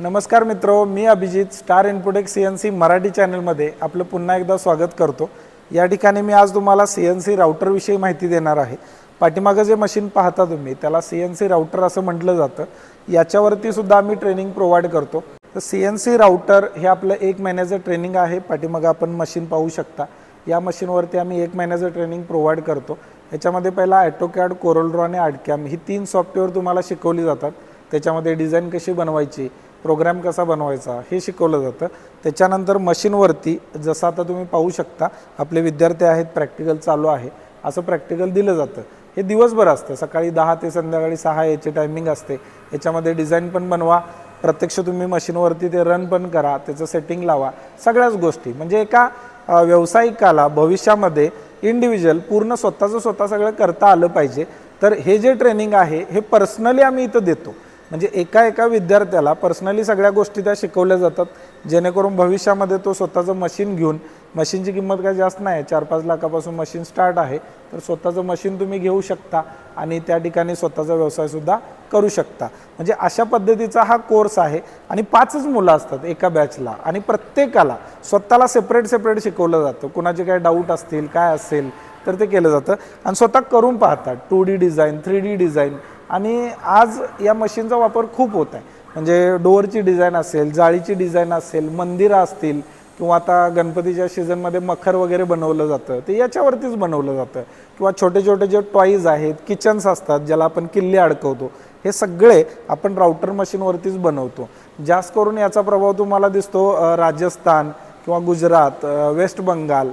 नमस्कार मित्रो, मी Abhijit Star Infotech CNC Marathi चॅनलमध्ये आपलं पुन्हा एकदा स्वागत करतो। या ठिकाणी मी आज तुम्हाला CNC राउटरविषयी माहिती देणार आहे। पाठीमागे जे मशीन पाहता तुम्ही त्याला CNC राउटर असं म्हटलं जातं। याच्यावरती सुद्धा आम्ही ट्रेनिंग प्रोव्हाइड करतो। तर CNC राउटर हे आपलं 1 महिन्याचं ट्रेनिंग आहे। पाठीमागे आपण मशीन पाहू शकता। या मशीनवरती आम्ही 1 महिन्याचं ट्रेनिंग प्रोव्हाइड करतो। याच्यामध्ये पहिला AutoCAD, CorelDRAW आणि ArtCam ही 3 सॉफ्टवेअर तुम्हाला शिकवली जातात। त्याच्यामध्ये डिझाइन कशी बनवायची, प्रोग्राम कसा बनवायचा हे शिकवलं जातं। त्याच्यानंतर मशीनवरती जसं आता तुम्ही पाहू शकता आपले विद्यार्थी आहेत, प्रॅक्टिकल चालू आहे, असं प्रॅक्टिकल दिलं जातं। हे दिवसभर असतं, सकाळी 10 ते संध्याकाळी 6 याची टायमिंग असते। याच्यामध्ये डिझाइन पण बनवा, प्रत्यक्ष तुम्ही मशीनवरती ते रन पण करा, त्याचं सेटिंग लावा, सगळ्याच गोष्टी म्हणजे एका व्यावसायिकाला भविष्यामध्ये इंडिव्हिज्युअल पूर्ण स्वतः सगळं करता आलं पाहिजे। तर हे जे ट्रेनिंग आहे हे पर्सनली आम्ही इथं देतो। म्हणजे एका विद्यार्थ्याला पर्सनली सगळ्या गोष्टी त्या शिकवल्या जातात, जेणेकरून भविष्यामध्ये तो स्वतःचं मशीन घेऊन, मशीनची किंमत काय जास्त नाही, 4-5 लाखापासून मशीन स्टार्ट आहे, तर स्वतःचं मशीन तुम्ही घेऊ शकता आणि त्या ठिकाणी स्वतःचा व्यवसायसुद्धा करू शकता। म्हणजे अशा पद्धतीचा हा कोर्स आहे आणि 5च मुलं असतात एका बॅचला आणि प्रत्येकाला स्वतःला सेपरेट शिकवलं जातं। कुणाचे काय डाऊट असतील, काय असेल तर ते केलं जातं आणि स्वतः करून पाहतात। 2D डिझाईन, 3D डिझाईन आणि आज या मशीनचा वापर खूप होत आहे। म्हणजे डोअरची डिझाईन असेल, जाळीची डिझाईन असेल, मंदिरं असतील किंवा आता गणपतीच्या सीझनमध्ये मखर वगैरे बनवलं जातं ते याच्यावरतीच बनवलं जातं। किंवा छोटे जे टॉईज आहेत, किचन्स असतात ज्याला आपण किल्ले अडकवतो, हे सगळे आपण राउटर मशीनवरतीच बनवतो। जास्त करून याचा प्रभाव तुम्हाला दिसतो राजस्थान किंवा Gujarat, west Bengal,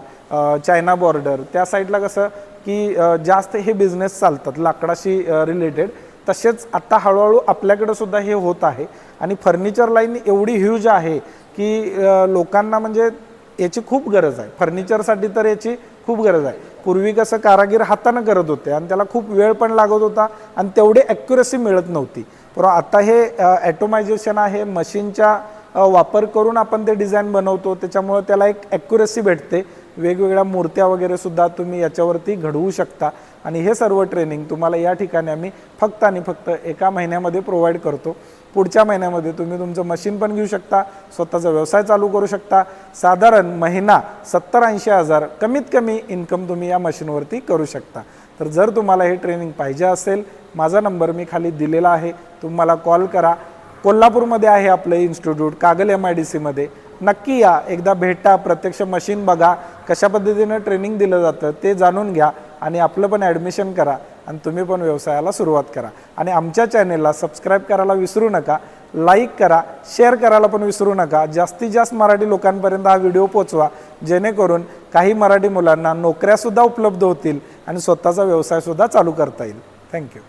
China border त्या साईडला कसं की जास्त हे बिझनेस चालतात लाकडाशी रिलेटेड। तसेच आता हळूहळू आपल्याकडे सुद्धा हे होत आहे आणि फर्निचर लाईन एवढी ह्यूज आहे की लोकांना म्हणजे याची खूप गरज आहे। फर्निचरसाठी तर याची खूप गरज आहे। पूर्वी कसं कारागीर हाताने करत होते आणि त्याला खूप वेळ पण लागत होता आणि तेवढी ॲक्युरेसी मिळत नव्हती। पण आता हे ॲटोमायझेशन आहे, मशीनच्या वापर करून आपण ते डिझाईन बनवतो, त्याच्यामुळे त्याला एक ॲक्युरेसी भेटते। वेगवेगळ्या मूर्त्या वगैरे सुद्धा तुम्ही याच्यावरती घडवू शकता आणि हे सर्व ट्रेनिंग तुम्हाला या ठिकाणी आम्ही फक्त आणि फक्त 1 महिन्यामध्ये प्रोव्हाइड करतो। पुढच्या महिन्यामध्ये तुम्ही तुमचं मशीन पण घेऊ शकता, स्वतःचा व्यवसाय चालू करू शकता। साधारण महिना 70-80 हजार कमीत कमी इन्कम तुम्ही या मशीनवरती करू शकता। तर जर तुम्हाला हे ट्रेनिंग पाहिजे असेल, माझा नंबर मी खाली दिलेला आहे, तुम्हाला कॉल करा। कोल्हापूरमध्ये आहे आपलं इन्स्टिट्यूट, कागल MIDC मध्ये। नक्की या, एकदा भेटा, प्रत्यक्ष मशीन बघा, कशा पद्धतीने ट्रेनिंग दिलं जातं ते जाणून घ्या आणि आपलं पण ॲडमिशन करा आणि तुम्ही पण व्यवसायाला सुरुवात करा। आणि आमच्या चॅनेलला सबस्क्राईब करायला विसरू नका, लाईक करा, शेअर करायला पण विसरू नका। जास्तीत जास्त मराठी लोकांपर्यंत हा व्हिडिओ पोचवा, जेणेकरून काही मराठी मुलांना नोकऱ्यासुद्धा उपलब्ध होतील आणि स्वतःचा व्यवसायसुद्धा चालू करता येईल। थँक्यू।